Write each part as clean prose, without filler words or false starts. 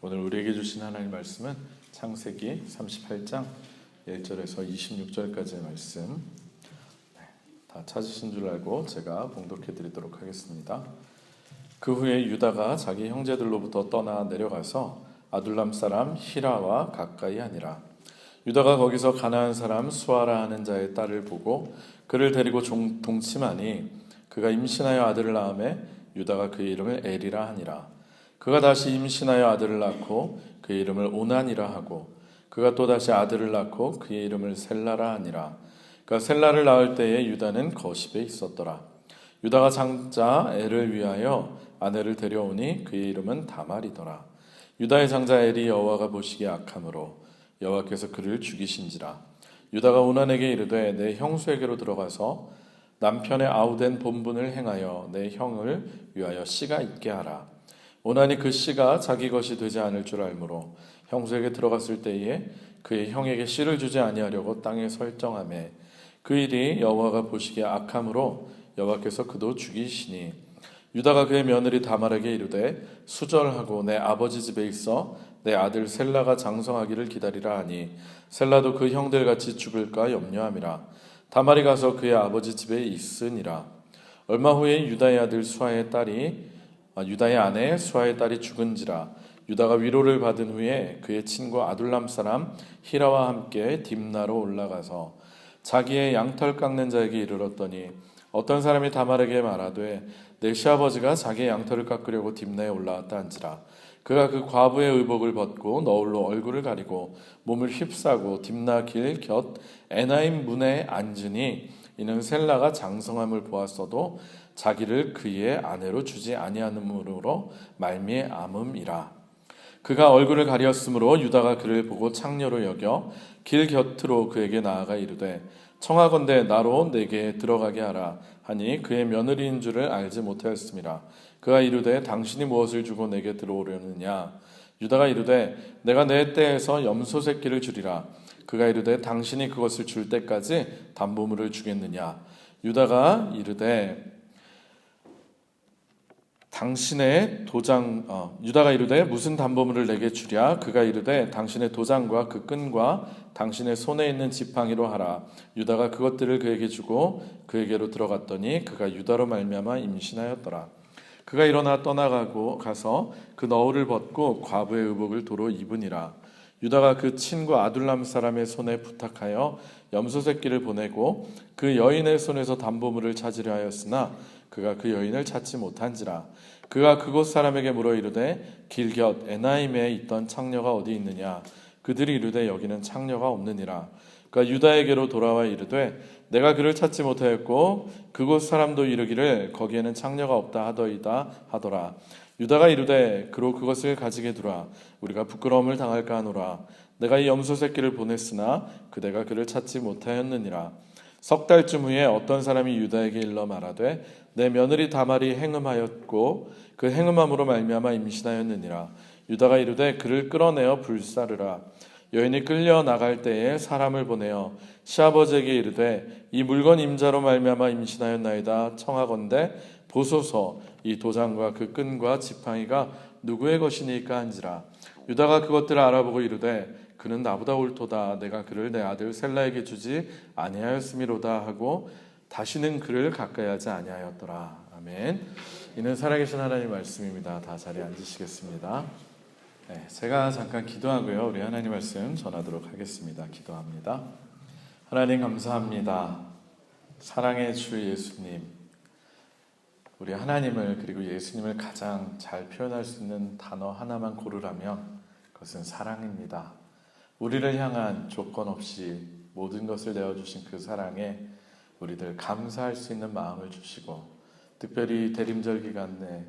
오늘 우리에게 주신 하나님 말씀은 창세기 38장 1절에서 26절까지의 말씀. 다 찾으신 줄 알고 제가 봉독해 드리도록 하겠습니다. 그 후에 유다가 자기 형제들로부터 떠나 내려가서 아둘람 사람 히라와 가까이 하니라. 유다가 거기서 가나안 사람 수아라 하는 자의 딸을 보고 그를 데리고 동침하니 그가 임신하여 아들을 낳음에 유다가 그의 이름을 에리라 하니라. 그가 다시 임신하여 아들을 낳고 그의 이름을 오난이라 하고 그가 또다시 아들을 낳고 그의 이름을 셀라라 하니라. 그가 셀라를 낳을 때에 유다는 거십에 있었더라. 유다가 장자 엘을 위하여 아내를 데려오니 그의 이름은 다말이더라. 유다의 장자 엘이 여호와가 보시기에 악함으로 여호와께서 그를 죽이신지라. 유다가 오난에게 이르되 내 형수에게로 들어가서 남편의 아우된 본분을 행하여 내 형을 위하여 씨가 있게 하라. 오난이 그 씨가 자기 것이 되지 않을 줄 알므로 형수에게 들어갔을 때에 그의 형에게 씨를 주지 아니하려고 땅에 설정하매 그 일이 여호와가 보시기에 악함으로 여호와께서 그도 죽이시니 유다가 그의 며느리 다말에게 이르되 수절하고 내 아버지 집에 있어 내 아들 셀라가 장성하기를 기다리라 하니 셀라도 그 형들같이 죽을까 염려함이라. 다말이 가서 그의 아버지 집에 있으니라. 얼마 후에 유다의 아내 수아의 딸이 죽은지라. 유다가 위로를 받은 후에 그의 친구 아둘람 사람 히라와 함께 딥나로 올라가서 자기의 양털 깎는 자에게 이르렀더니 어떤 사람이 다말에게 말하되 내 시아버지가 자기의 양털을 깎으려고 딥나에 올라왔다 한지라. 그가 그 과부의 의복을 벗고 너울로 얼굴을 가리고 몸을 휩싸고 딥나 길 곁 에나임 문에 앉으니 이는 셀라가 장성함을 보았어도 자기를 그의 아내로 주지 아니하므로 말미암음이라. 그가 얼굴을 가리었으므로 유다가 그를 보고 창녀로 여겨 길 곁으로 그에게 나아가 이르되 청하건대 나로 내게 들어가게 하라 하니 그의 며느리인 줄을 알지 못하였음이라. 그가 이르되 당신이 무엇을 주고 내게 들어오려느냐. 유다가 이르되 내가 내 떼에서 염소 새끼를 주리라. 그가 이르되 당신이 그것을 줄 때까지 담보물을 주겠느냐. 유다가 이르되 무슨 담보물을 내게 주랴. 그가 이르되 당신의 도장과 그 끈과 당신의 손에 있는 지팡이로 하라. 유다가 그것들을 그에게 주고 그에게로 들어갔더니 그가 유다로 말미암아 임신하였더라. 그가 일어나 떠나가고 가서 그 너울을 벗고 과부의 의복을 도로 입으니라. 유다가 그 친구 아둘람 사람의 손에 부탁하여 염소 새끼를 보내고 그 여인의 손에서 담보물을 찾으려 하였으나 그가 그 여인을 찾지 못한지라. 그가 그곳 사람에게 물어 이르되 길 곁 에나임에 있던 창녀가 어디 있느냐. 그들이 이르되 여기는 창녀가 없느니라. 그가 유다에게로 돌아와 이르되 내가 그를 찾지 못하였고 그곳 사람도 이르기를 거기에는 창녀가 없다 하더이다 하더라. 유다가 이르되 그로 그것을 가지게 두라. 우리가 부끄러움을 당할까 하노라. 내가 이 염소 새끼를 보냈으나 그대가 그를 찾지 못하였느니라. 석 달쯤 후에 어떤 사람이 유다에게 일러 말하되 내 며느리 다말이 행음하였고 그 행음함으로 말미암아 임신하였느니라. 유다가 이르되 그를 끌어내어 불사르라. 여인이 끌려 나갈 때에 사람을 보내어 시아버지에게 이르되 이 물건 임자로 말미암아 임신하였나이다. 청하건대 보소서. 이 도장과 그 끈과 지팡이가 누구의 것이니까 한지라. 유다가 그것들을 알아보고 이르되 그는 나보다 옳도다. 내가 그를 내 아들 셀라에게 주지 아니하였음이로다 하고 다시는 그를 가까이 하지 아니하였더라. 아멘. 이는 살아계신 하나님 말씀입니다. 다 자리에 앉으시겠습니다. 제가 잠깐 기도하고요. 우리 하나님 말씀 전하도록 하겠습니다. 기도합니다. 하나님 감사합니다. 사랑의 주 예수님, 우리 하나님을 그리고 예수님을 가장 잘 표현할 수 있는 단어 하나만 고르라면 그것은 사랑입니다. 우리를 향한 조건 없이 모든 것을 내어주신 그 사랑에 우리들 감사할 수 있는 마음을 주시고, 특별히 대림절 기간 내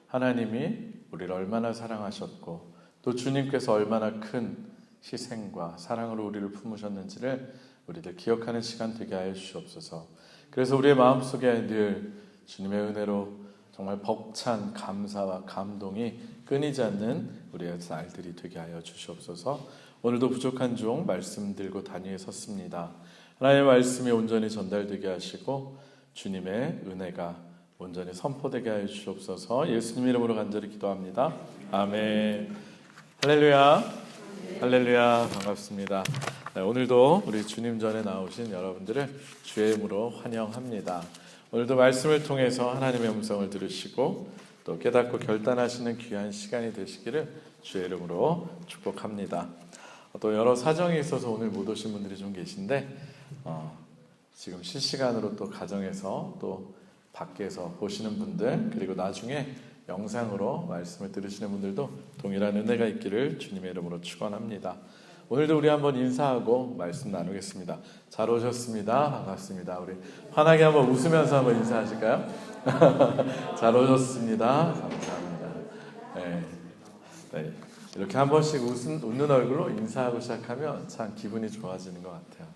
하나님이 우리를 얼마나 사랑하셨고 또 주님께서 얼마나 큰 희생과 사랑으로 우리를 품으셨는지를 우리들 기억하는 시간 되게 하여 주시옵소서. 그래서 우리의 마음속에 늘 주님의 은혜로 정말 벅찬 감사와 감동이 끊이지 않는 우리의 날들이 되게 하여 주시옵소서. 오늘도 부족한 종 말씀 들고 단위에 섰습니다. 하나님의 말씀이 온전히 전달되게 하시고 주님의 은혜가 온전히 선포되게 하여 주시옵소서. 예수님 이름으로 간절히 기도합니다. 아멘. 할렐루야, 할렐루야, 반갑습니다. 네, 오늘도 우리 주님 전에 나오신 여러분들을 주의 이름으로 환영합니다. 오늘도 말씀을 통해서 하나님의 음성을 들으시고 또 깨닫고 결단하시는 귀한 시간이 되시기를 주의 이름으로 축복합니다. 또 여러 사정이 있어서 오늘 못 오신 분들이 좀 계신데 지금 실시간으로 또 가정에서 또 밖에서 보시는 분들, 그리고 나중에 영상으로 말씀을 들으시는 분들도 동일한 은혜가 있기를 주님의 이름으로 축원합니다. 오늘도 우리 한번 인사하고 말씀 나누겠습니다. 잘 오셨습니다. 반갑습니다. 우리 환하게 한번 웃으면서 한번 인사하실까요? 잘 오셨습니다. 감사합니다. 네. 이렇게 한 번씩 웃는 얼굴로 인사하고 시작하면 참 기분이 좋아지는 것 같아요.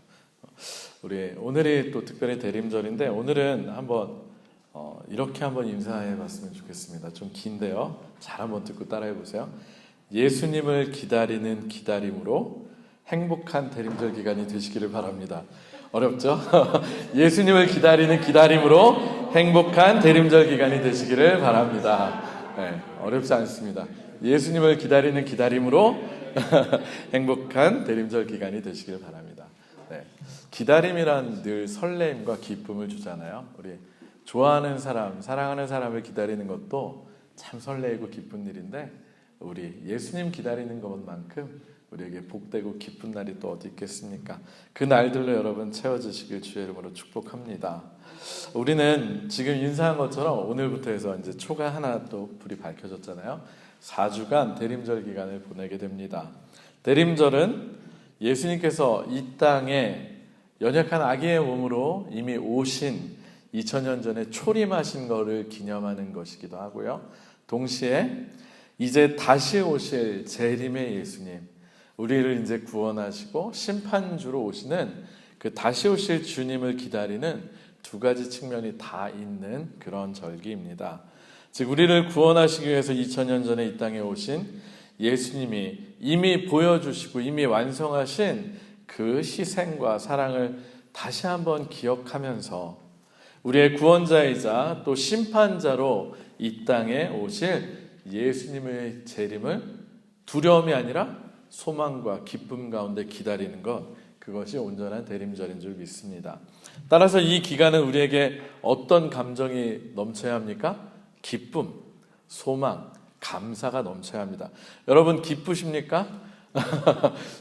오늘이 또 특별히 대림절인데 오늘은 한번 이렇게 한번 인사해 봤으면 좋겠습니다. 좀 긴데요. 잘 한번 듣고 따라해 보세요. 예수님을 기다리는 기다림으로 행복한 대림절 기간이 되시기를 바랍니다. 어렵죠? 예수님을 기다리는 기다림으로 행복한 대림절 기간이 되시기를 바랍니다. 네, 어렵지 않습니다. 예수님을 기다리는 기다림으로 행복한 대림절 기간이 되시기를 바랍니다. 네, 기다림이란 늘 설렘과 기쁨을 주잖아요. 우리 좋아하는 사람, 사랑하는 사람을 기다리는 것도 참 설레고 기쁜 일인데 우리 예수님 기다리는 것만큼 우리에게 복되고 기쁜 날이 또 어디 있겠습니까? 그 날들로 여러분 채워주시길 주의 이름으로 축복합니다. 우리는 지금 인사한 것처럼 오늘부터 해서 이제 초가 하나 또 불이 밝혀졌잖아요. 4주간 대림절 기간을 보내게 됩니다. 대림절은 예수님께서 이 땅에 연약한 아기의 몸으로 이미 오신 2000년 전에 초림하신 것을 기념하는 것이기도 하고요. 동시에 이제 다시 오실 재림의 예수님, 우리를 이제 구원하시고 심판주로 오시는 그 다시 오실 주님을 기다리는 두 가지 측면이 다 있는 그런 절기입니다. 즉 우리를 구원하시기 위해서 2000년 전에 이 땅에 오신 예수님이 이미 보여주시고 이미 완성하신 그 희생과 사랑을 다시 한번 기억하면서 우리의 구원자이자 또 심판자로 이 땅에 오실 예수님의 재림을 두려움이 아니라 소망과 기쁨 가운데 기다리는 것, 그것이 온전한 대림절인 줄 믿습니다. 따라서 이 기간은 우리에게 어떤 감정이 넘쳐야 합니까? 기쁨, 소망, 감사가 넘쳐야 합니다. 여러분 기쁘십니까?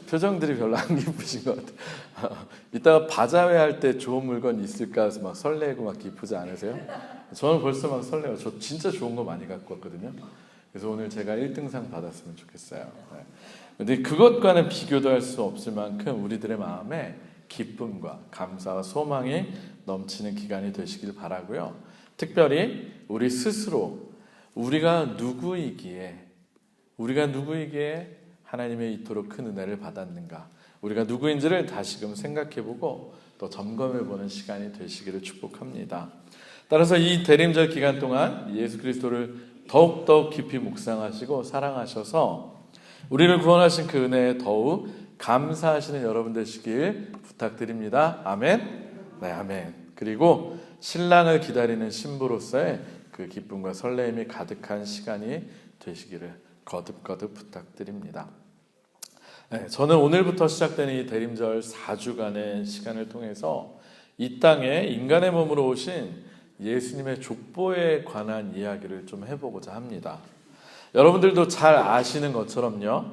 표정들이 별로 안 기쁘신 것 같아요. 이따가 바자회 할 때 좋은 물건 있을까 해서 막 설레고 막 기쁘지 않으세요? 저는 벌써 막 설레요. 저 진짜 좋은 거 많이 갖고 왔거든요. 그래서 오늘 제가 1등상 받았으면 좋겠어요. 근데 그것과는 비교도 할 수 없을 만큼 우리들의 마음에 기쁨과 감사와 소망이 넘치는 기간이 되시길 바라고요. 특별히 우리 스스로 우리가 누구이기에 하나님의 이토록 큰 은혜를 받았는가, 우리가 누구인지를 다시금 생각해보고 또 점검해보는 시간이 되시기를 축복합니다. 따라서 이 대림절 기간 동안 예수 그리스도를 더욱더 깊이 묵상하시고 사랑하셔서 우리를 구원하신 그 은혜에 더욱 감사하시는 여러분 되시길 부탁드립니다. 아멘. 네, 아멘. 그리고 신랑을 기다리는 신부로서의 그 기쁨과 설레임이 가득한 시간이 되시기를 거듭거듭 부탁드립니다. 네, 저는 오늘부터 시작되는 이 대림절 4주간의 시간을 통해서 이 땅에 인간의 몸으로 오신 예수님의 족보에 관한 이야기를 좀 해보고자 합니다. 여러분들도 잘 아시는 것처럼요,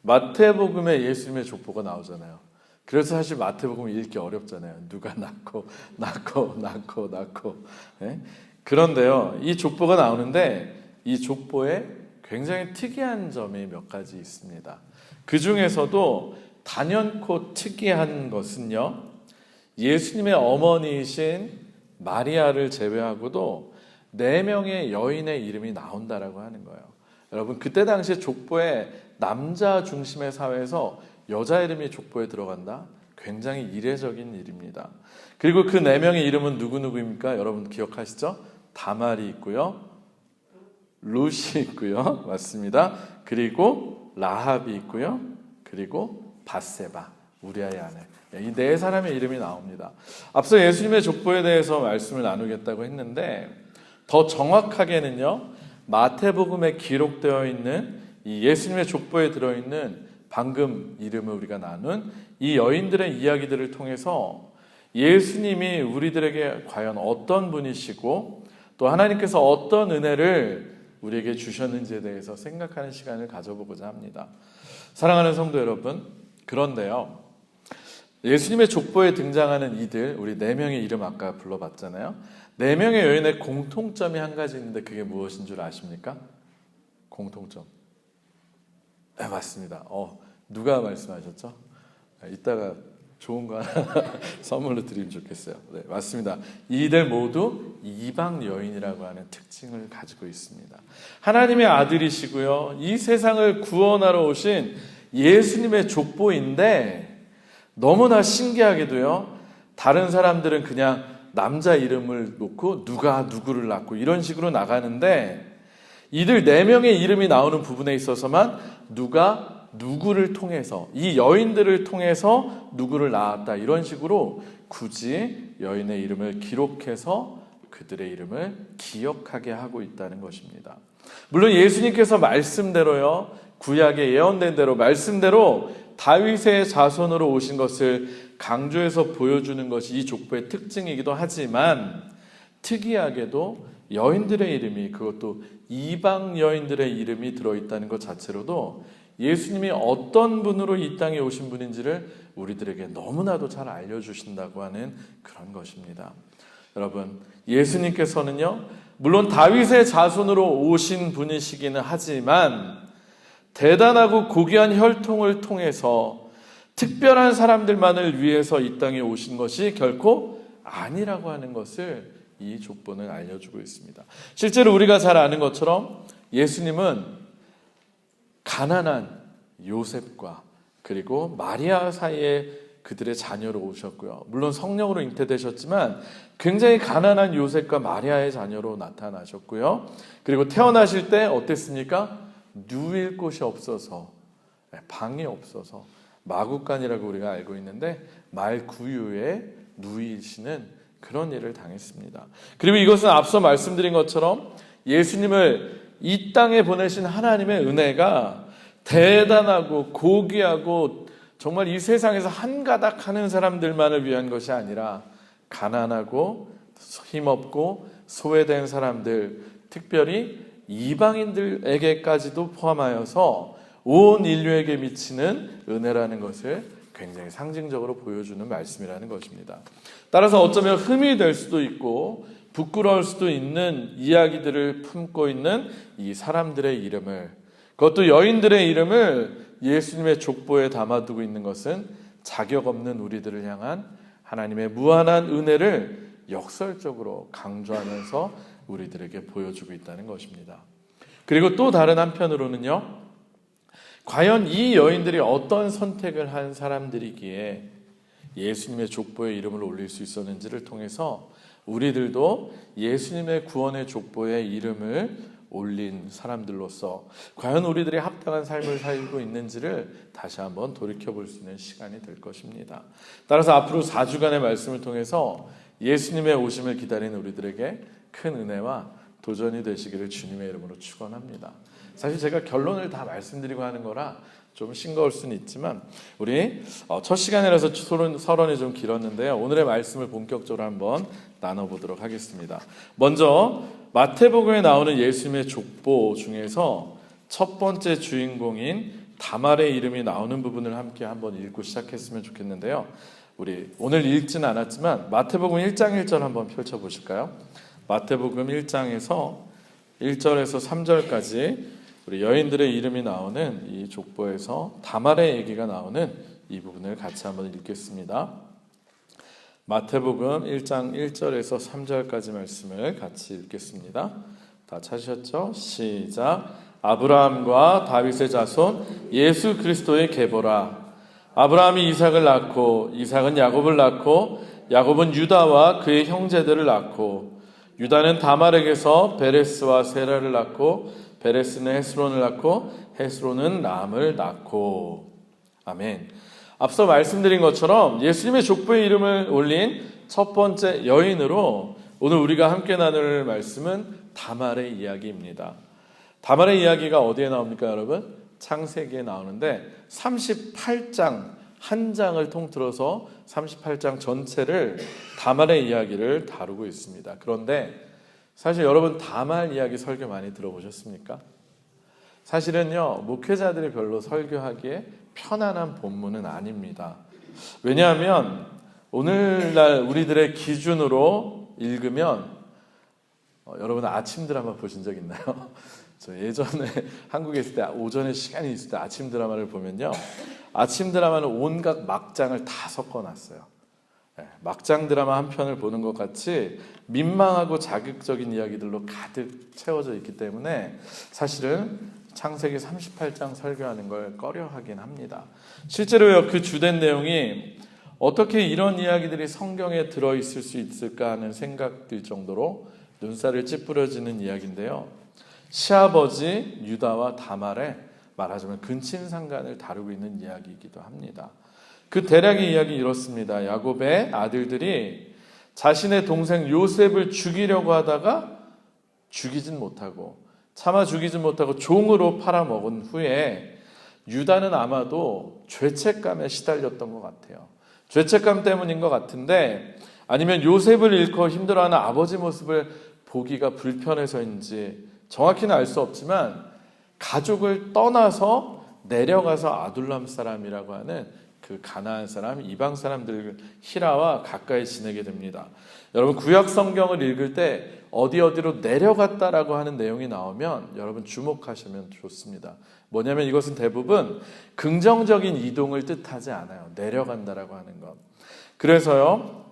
마태복음에 예수님의 족보가 나오잖아요. 그래서 사실 마태복음 읽기 어렵잖아요. 누가 낳고. 네? 그런데요, 이 족보가 나오는데 이 족보에 굉장히 특이한 점이 몇 가지 있습니다. 그 중에서도 단연코 특이한 것은요, 예수님의 어머니이신 마리아를 제외하고도 4명의 여인의 이름이 나온다라고 하는 거예요. 여러분, 그때 당시에 족보에 남자 중심의 사회에서 여자 이름이 족보에 들어간다? 굉장히 이례적인 일입니다. 그리고 그 4명의 이름은 누구누구입니까? 여러분 기억하시죠? 다말이 있고요, 루시 있고요, 맞습니다. 그리고 라합이 있고요, 그리고 바세바, 우리아의 아내. 이 4사람의 이름이 나옵니다. 앞서 예수님의 족보에 대해서 말씀을 나누겠다고 했는데 더 정확하게는요, 마태복음에 기록되어 있는 이 예수님의 족보에 들어있는 방금 이름을 우리가 나눈 이 여인들의 이야기들을 통해서 예수님이 우리들에게 과연 어떤 분이시고 또 하나님께서 어떤 은혜를 우리에게 주셨는지에 대해서 생각하는 시간을 가져보고자 합니다. 사랑하는 성도 여러분, 그런데요, 예수님의 족보에 등장하는 이들, 우리 4명의 이름 아까 불러봤잖아요. 4명의 여인의 공통점이 한 가지 있는데 그게 무엇인 줄 아십니까? 공통점. 네, 맞습니다. 누가 말씀하셨죠? 이따가 좋은 거 하나 선물로 드리면 좋겠어요. 네, 맞습니다. 이들 모두 이방 여인이라고 하는 특징을 가지고 있습니다. 하나님의 아들이시고요, 이 세상을 구원하러 오신 예수님의 족보인데 너무나 신기하게도요, 다른 사람들은 그냥 남자 이름을 놓고 누가 누구를 낳고 이런 식으로 나가는데 이들 4명의 이름이 나오는 부분에 있어서만 누가 누구를 통해서, 이 여인들을 통해서 누구를 낳았다 이런 식으로 굳이 여인의 이름을 기록해서 그들의 이름을 기억하게 하고 있다는 것입니다. 물론 예수님께서 말씀대로요, 구약에 예언된 대로 말씀대로 다윗의 자손으로 오신 것을 강조해서 보여주는 것이 이 족보의 특징이기도 하지만 특이하게도 여인들의 이름이, 그것도 이방 여인들의 이름이 들어있다는 것 자체로도 예수님이 어떤 분으로 이 땅에 오신 분인지를 우리들에게 너무나도 잘 알려주신다고 하는 그런 것입니다. 여러분, 예수님께서는요, 물론 다윗의 자손으로 오신 분이시기는 하지만 대단하고 고귀한 혈통을 통해서 특별한 사람들만을 위해서 이 땅에 오신 것이 결코 아니라고 하는 것을 이 족보는 알려주고 있습니다. 실제로 우리가 잘 아는 것처럼 예수님은 가난한 요셉과 그리고 마리아 사이에 그들의 자녀로 오셨고요. 물론 성령으로 잉태되셨지만 굉장히 가난한 요셉과 마리아의 자녀로 나타나셨고요. 그리고 태어나실 때 어땠습니까? 누일 곳이 없어서, 방이 없어서 마구간이라고 우리가 알고 있는데 말 구유에 누이시는 그런 일을 당했습니다. 그리고 이것은 앞서 말씀드린 것처럼 예수님을 이 땅에 보내신 하나님의 은혜가 대단하고 고귀하고 정말 이 세상에서 한가닥 하는 사람들만을 위한 것이 아니라 가난하고 힘없고 소외된 사람들, 특별히 이방인들에게까지도 포함하여서 온 인류에게 미치는 은혜라는 것을 굉장히 상징적으로 보여주는 말씀이라는 것입니다. 따라서 어쩌면 흠이 될 수도 있고 부끄러울 수도 있는 이야기들을 품고 있는 이 사람들의 이름을, 그것도 여인들의 이름을 예수님의 족보에 담아두고 있는 것은 자격 없는 우리들을 향한 하나님의 무한한 은혜를 역설적으로 강조하면서 우리들에게 보여주고 있다는 것입니다. 그리고 또 다른 한편으로는요, 과연 이 여인들이 어떤 선택을 한 사람들이기에 예수님의 족보에 이름을 올릴 수 있었는지를 통해서 우리들도 예수님의 구원의 족보에 이름을 올린 사람들로서 과연 우리들이 합당한 삶을 살고 있는지를 다시 한번 돌이켜볼 수 있는 시간이 될 것입니다. 따라서 앞으로 4주간의 말씀을 통해서 예수님의 오심을 기다리는 우리들에게 큰 은혜와 도전이 되시기를 주님의 이름으로 축원합니다. 사실 제가 결론을 다 말씀드리고 하는 거라 좀 싱거울 수는 있지만 우리 첫 시간이라서 서론이 좀 길었는데요, 오늘의 말씀을 본격적으로 한번 나눠보도록 하겠습니다. 먼저 마태복음에 나오는 예수님의 족보 중에서 첫 번째 주인공인 다말의 이름이 나오는 부분을 함께 한번 읽고 시작했으면 좋겠는데요, 우리 오늘 읽지는 않았지만 마태복음 1장 1절 한번 펼쳐보실까요? 마태복음 1장에서 1절에서 3절까지 우리 여인들의 이름이 나오는 이 족보에서 다말의 얘기가 나오는 이 부분을 같이 한번 읽겠습니다. 마태복음 1장 1절에서 3절까지 말씀을 같이 읽겠습니다. 다 찾으셨죠? 시작. 아브라함과 다윗의 자손 예수 그리스도의 계보라. 아브라함이 이삭을 낳고 이삭은 야곱을 낳고 야곱은 유다와 그의 형제들을 낳고 유다는 다말에게서 베레스와 세라를 낳고 베레스는 헤스론을 낳고 헤스론은 람을 낳고. 아멘. 앞서 말씀드린 것처럼 예수님의 족보에 이름을 올린 첫 번째 여인으로 오늘 우리가 함께 나눌 말씀은 다말의 이야기입니다. 다말의 이야기가 어디에 나옵니까, 여러분? 창세기에 나오는데 38장 한 장을 통틀어서 38장 전체를 다말의 이야기를 다루고 있습니다. 그런데 사실 여러분 다말 이야기 설교 많이 들어보셨습니까? 사실은요, 목회자들이 별로 설교하기에 편안한 본문은 아닙니다. 왜냐하면 오늘날 우리들의 기준으로 읽으면 여러분 아침 드라마 보신 적 있나요? 저 예전에 한국에 있을 때 오전에 시간이 있을 때 아침 드라마를 보면요, 아침 드라마는 온갖 막장을 다 섞어놨어요. 막장 드라마 한 편을 보는 것 같이 민망하고 자극적인 이야기들로 가득 채워져 있기 때문에 사실은 창세기 38장 설교하는 걸 꺼려하긴 합니다. 실제로요, 그 주된 내용이 어떻게 이런 이야기들이 성경에 들어있을 수 있을까 하는 생각들 정도로 눈살을 찌푸려지는 이야기인데요, 시아버지 유다와 다말의 말하자면 근친상간을 다루고 있는 이야기이기도 합니다. 그 대략의 이야기 이렇습니다. 야곱의 아들들이 자신의 동생 요셉을 죽이려고 하다가 차마 죽이진 못하고 종으로 팔아먹은 후에 유다는 아마도 죄책감에 시달렸던 것 같아요. 죄책감 때문인 것 같은데, 아니면 요셉을 잃고 힘들어하는 아버지 모습을 보기가 불편해서인지 정확히는 알 수 없지만 가족을 떠나서 내려가서 아둘람 사람이라고 하는 그 가나안 사람, 이방 사람들 히라와 가까이 지내게 됩니다. 여러분 구약 성경을 읽을 때 어디로 내려갔다라고 하는 내용이 나오면 여러분 주목하시면 좋습니다. 뭐냐면 이것은 대부분 긍정적인 이동을 뜻하지 않아요. 내려간다라고 하는 것. 그래서요,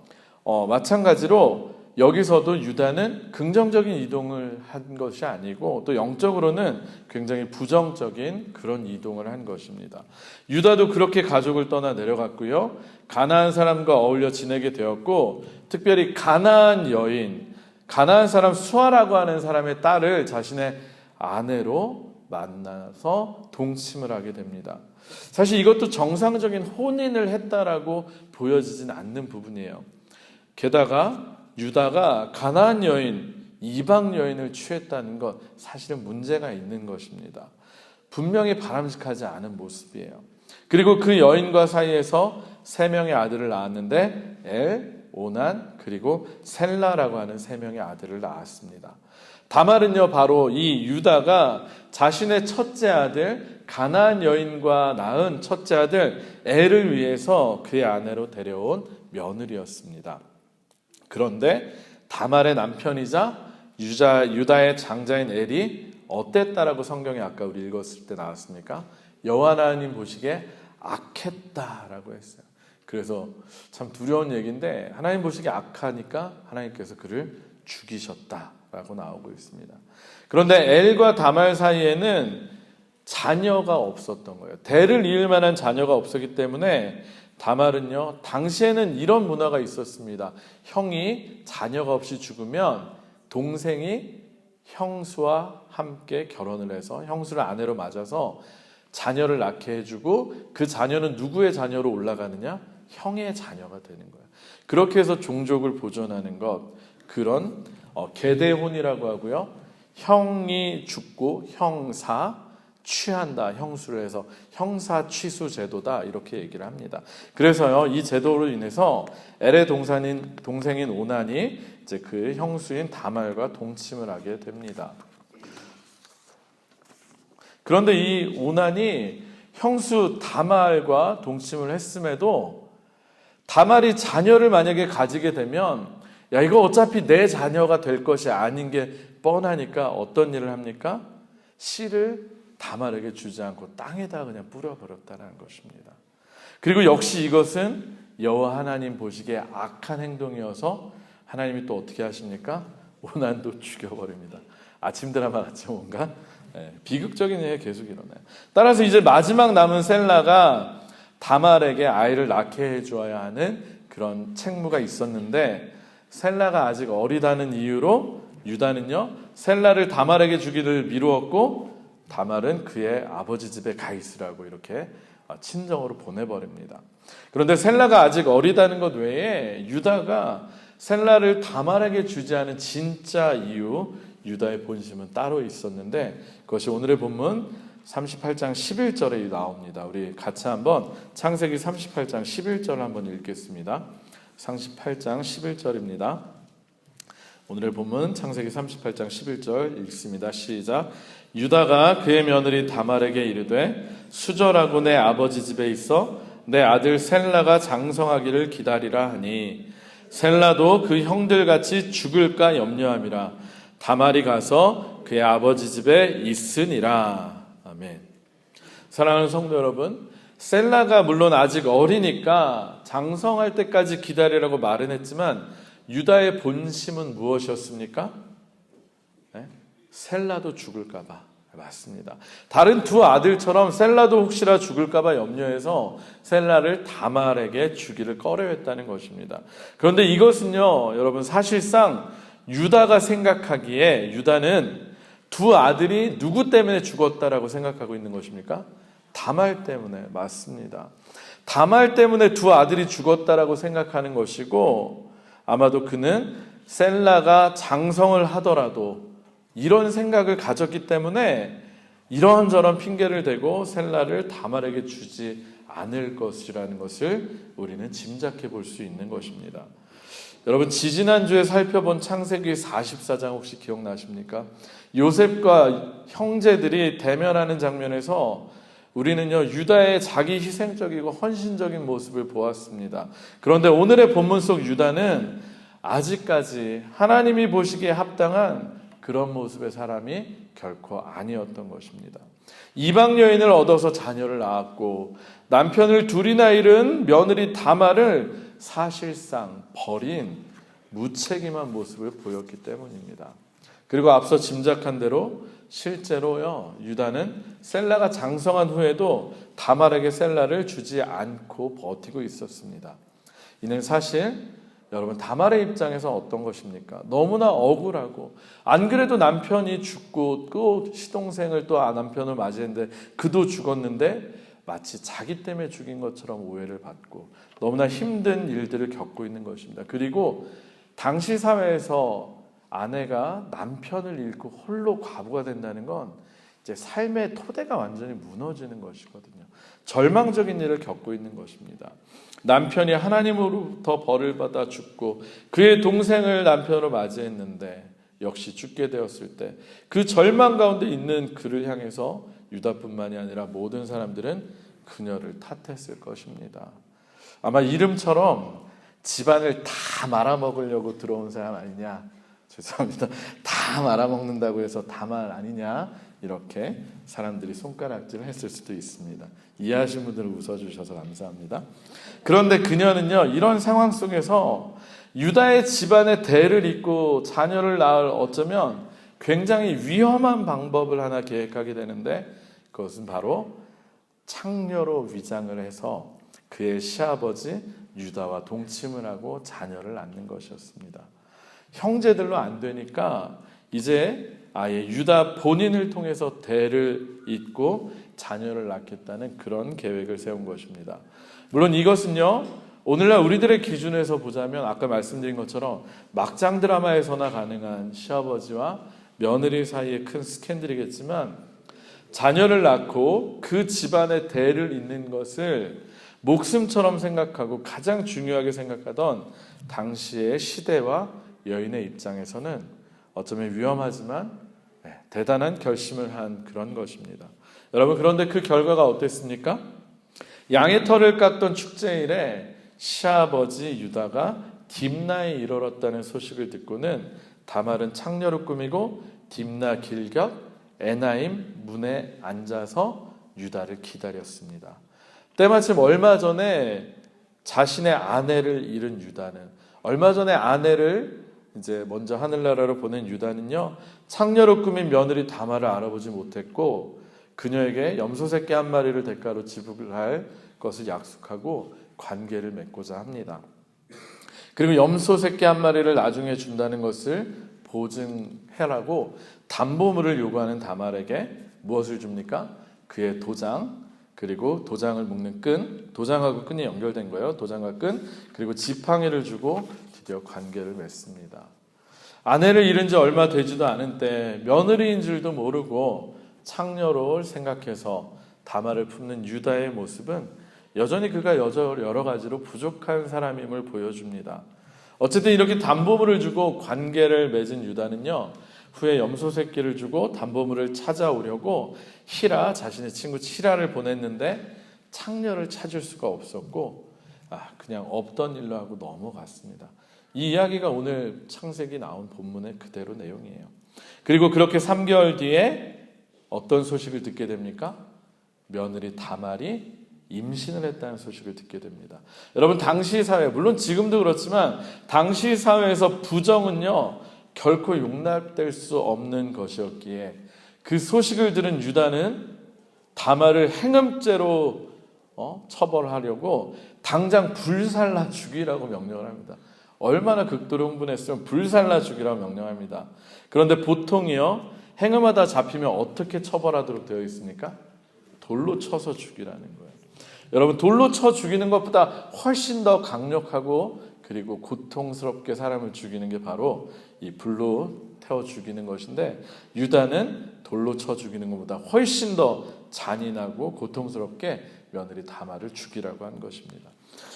마찬가지로 여기서도 유다는 긍정적인 이동을 한 것이 아니고 또 영적으로는 굉장히 부정적인 그런 이동을 한 것입니다. 유다도 그렇게 가족을 떠나 내려갔고요, 가나안 사람과 어울려 지내게 되었고, 특별히 가나안 여인, 가나안 사람 수아라고 하는 사람의 딸을 자신의 아내로 만나서 동침을 하게 됩니다. 사실 이것도 정상적인 혼인을 했다라고 보여지진 않는 부분이에요. 게다가 유다가 가나안 여인, 이방 여인을 취했다는 것, 사실은 문제가 있는 것입니다. 분명히 바람직하지 않은 모습이에요. 그리고 그 여인과 사이에서 3명의 아들을 낳았는데 엘, 오난, 그리고 셀라라고 하는 3명의 아들을 낳았습니다. 다말은요, 바로 이 유다가 자신의 첫째 아들 가나안 여인과 낳은 첫째 아들 엘을 위해서 그의 아내로 데려온 며느리였습니다. 그런데 다말의 남편이자 유다의 장자인 엘이 어땠다라고 성경에 아까 우리 읽었을 때 나왔습니까? 여호와 하나님 보시기에 악했다라고 했어요. 그래서 참 두려운 얘기인데, 하나님 보시기에 악하니까 하나님께서 그를 죽이셨다라고 나오고 있습니다. 그런데 엘과 다말 사이에는 자녀가 없었던 거예요. 대를 이을 만한 자녀가 없었기 때문에 다말은요, 당시에는 이런 문화가 있었습니다. 형이 자녀가 없이 죽으면 동생이 형수와 함께 결혼을 해서 형수를 아내로 맞아서 자녀를 낳게 해주고, 그 자녀는 누구의 자녀로 올라가느냐? 형의 자녀가 되는 거예요. 그렇게 해서 종족을 보존하는 것, 그런 계대혼이라고 하고요, 형이 죽고 형사 취한다, 형수를 해서 형사 취수 제도다, 이렇게 얘기를 합니다. 그래서요, 이 제도로 인해서 엘의 동생인 오난이 이제 그 형수인 다말과 동침을 하게 됩니다. 그런데 이 오난이 형수 다말과 동침을 했음에도 다말이 자녀를 만약에 가지게 되면, 야, 이거 어차피 내 자녀가 될 것이 아닌 게 뻔하니까 어떤 일을 합니까? 씨를 다말에게 주지 않고 땅에다 그냥 뿌려버렸다는 것입니다. 그리고 역시 이것은 여호와 하나님 보시기에 악한 행동이어서 하나님이 또 어떻게 하십니까? 오난도 죽여버립니다. 아침 드라마 같죠, 뭔가? 비극적인 일이 계속 일어나요. 따라서 이제 마지막 남은 셀라가 다말에게 아이를 낳게 해주어야 하는 그런 책무가 있었는데, 셀라가 아직 어리다는 이유로 유다는요, 셀라를 다말에게 주기를 미루었고, 다말은 그의 아버지 집에 가 있으라고 이렇게 친정으로 보내버립니다. 그런데 셀라가 아직 어리다는 것 외에 유다가 셀라를 다말에게 주지 않은 진짜 이유, 유다의 본심은 따로 있었는데, 그것이 오늘의 본문 38장 11절에 나옵니다. 우리 같이 한번 창세기 38장 11절 한번 읽겠습니다. 38장 11절입니다. 오늘의 본문 창세기 38장 11절 읽습니다. 시작. 유다가 그의 며느리 다말에게 이르되 수절하고 내 아버지 집에 있어 내 아들 셀라가 장성하기를 기다리라 하니 셀라도 그 형들같이 죽을까 염려함이라. 다말이 가서 그의 아버지 집에 있으니라. 아멘. 사랑하는 성도 여러분, 셀라가 물론 아직 어리니까 장성할 때까지 기다리라고 말은 했지만 유다의 본심은 무엇이었습니까? 네? 셀라도 죽을까 봐. 맞습니다. 다른 두 아들처럼 셀라도 혹시나 죽을까 봐 염려해서 셀라를 다말에게 주기를 꺼려했다는 것입니다. 그런데 이것은요, 여러분, 사실상 유다가 생각하기에 유다는 두 아들이 누구 때문에 죽었다라고 생각하고 있는 것입니까? 다말 때문에. 맞습니다. 다말 때문에 두 아들이 죽었다라고 생각하는 것이고, 아마도 그는 셀라가 장성을 하더라도 이런 생각을 가졌기 때문에 이런저런 핑계를 대고 셀라를 다말에게 주지 않을 것이라는 것을 우리는 짐작해 볼 수 있는 것입니다. 여러분, 지지난주에 살펴본 창세기 44장 혹시 기억나십니까? 요셉과 형제들이 대면하는 장면에서 우리는요, 유다의 자기 희생적이고 헌신적인 모습을 보았습니다. 그런데 오늘의 본문 속 유다는 아직까지 하나님이 보시기에 합당한 그런 모습의 사람이 결코 아니었던 것입니다. 이방 여인을 얻어서 자녀를 낳았고 남편을 둘이나 잃은 며느리 다말을 사실상 버린 무책임한 모습을 보였기 때문입니다. 그리고 앞서 짐작한 대로 실제로요, 유다는 셀라가 장성한 후에도 다말에게 셀라를 주지 않고 버티고 있었습니다. 이는 사실 여러분, 다말의 입장에서 어떤 것입니까? 너무나 억울하고, 안 그래도 남편이 죽고 또 시동생을 또 남편을 맞이했는데 그도 죽었는데 마치 자기 때문에 죽인 것처럼 오해를 받고 너무나 힘든 일들을 겪고 있는 것입니다. 그리고 당시 사회에서 아내가 남편을 잃고 홀로 과부가 된다는 건 이제 삶의 토대가 완전히 무너지는 것이거든요. 절망적인 일을 겪고 있는 것입니다. 남편이 하나님으로부터 벌을 받아 죽고 그의 동생을 남편으로 맞이했는데 역시 죽게 되었을 때 그 절망 가운데 있는 그를 향해서 유다뿐만이 아니라 모든 사람들은 그녀를 탓했을 것입니다. 아마 이름처럼 집안을 다 말아먹으려고 들어온 사람 아니냐, 죄송합니다, 다 말아먹는다고 해서 다말 아니냐, 이렇게 사람들이 손가락질을 했을 수도 있습니다. 이해하신 분들은 웃어주셔서 감사합니다. 그런데 그녀는요, 이런 상황 속에서 유다의 집안의 대를 잇고 자녀를 낳을 어쩌면 굉장히 위험한 방법을 하나 계획하게 되는데 그것은 바로 창녀로 위장을 해서 그의 시아버지 유다와 동침을 하고 자녀를 낳는 것이었습니다. 형제들로 안 되니까 이제 아예 유다 본인을 통해서 대를 잇고 자녀를 낳겠다는 그런 계획을 세운 것입니다. 물론 이것은요, 오늘날 우리들의 기준에서 보자면 아까 말씀드린 것처럼 막장 드라마에서나 가능한 시아버지와 며느리 사이의 큰 스캔들이겠지만 자녀를 낳고 그 집안의 대를 잇는 것을 목숨처럼 생각하고 가장 중요하게 생각하던 당시의 시대와 여인의 입장에서는 어쩌면 위험하지만 대단한 결심을 한 그런 것입니다. 여러분, 그런데 그 결과가 어땠습니까? 양의 털을 깎던 축제일에 시아버지 유다가 딥나에 이르렀다는 소식을 듣고는 다말은 창녀로 꾸미고 딥나 길곁 에나임 문에 앉아서 유다를 기다렸습니다. 때마침 얼마 전에 자신의 아내를 잃은 유다는, 얼마 전에 아내를 이제 먼저 하늘나라로 보낸 유다는요, 창녀로 꾸민 며느리 다말을 알아보지 못했고 그녀에게 염소 새끼 한 마리를 대가로 지불할 것을 약속하고 관계를 맺고자 합니다. 그리고 염소 새끼 한 마리를 나중에 준다는 것을 보증해라고 담보물을 요구하는 다말에게 무엇을 줍니까? 그의 도장, 그리고 도장을 묶는 끈, 도장하고 끈이 연결된 거예요. 도장과 끈, 그리고 지팡이를 주고 드디어 관계를 맺습니다. 아내를 잃은 지 얼마 되지도 않은 때 며느리인 줄도 모르고 창녀를 생각해서 다말을 품는 유다의 모습은 여전히 그가 여러 가지로 부족한 사람임을 보여줍니다. 어쨌든 이렇게 담보물을 주고 관계를 맺은 유다는요, 후에 염소 새끼를 주고 담보물을 찾아오려고 자신의 친구 히라를 보냈는데 창녀를 찾을 수가 없었고 그냥 없던 일로 하고 넘어갔습니다. 이 이야기가 오늘 창세기 나온 본문의 그대로 내용이에요. 그리고 그렇게 3개월 뒤에 어떤 소식을 듣게 됩니까? 며느리 다말이 임신을 했다는 소식을 듣게 됩니다. 여러분, 당시 사회, 물론 지금도 그렇지만 당시 사회에서 부정은요 결코 용납될 수 없는 것이었기에 그 소식을 들은 유다는 다말을 행음죄로 처벌하려고 당장 불살라 죽이라고 명령을 합니다. 얼마나 극도로 흥분했으면 불살라 죽이라고 명령합니다. 그런데 보통이요, 행음하다 잡히면 어떻게 처벌하도록 되어 있습니까? 돌로 쳐서 죽이라는 거예요. 여러분, 돌로 쳐 죽이는 것보다 훨씬 더 강력하고 그리고 고통스럽게 사람을 죽이는 게 바로 이 불로 태워 죽이는 것인데, 유다는 돌로 쳐 죽이는 것보다 훨씬 더 잔인하고 고통스럽게 며느리 다말을 죽이라고 한 것입니다.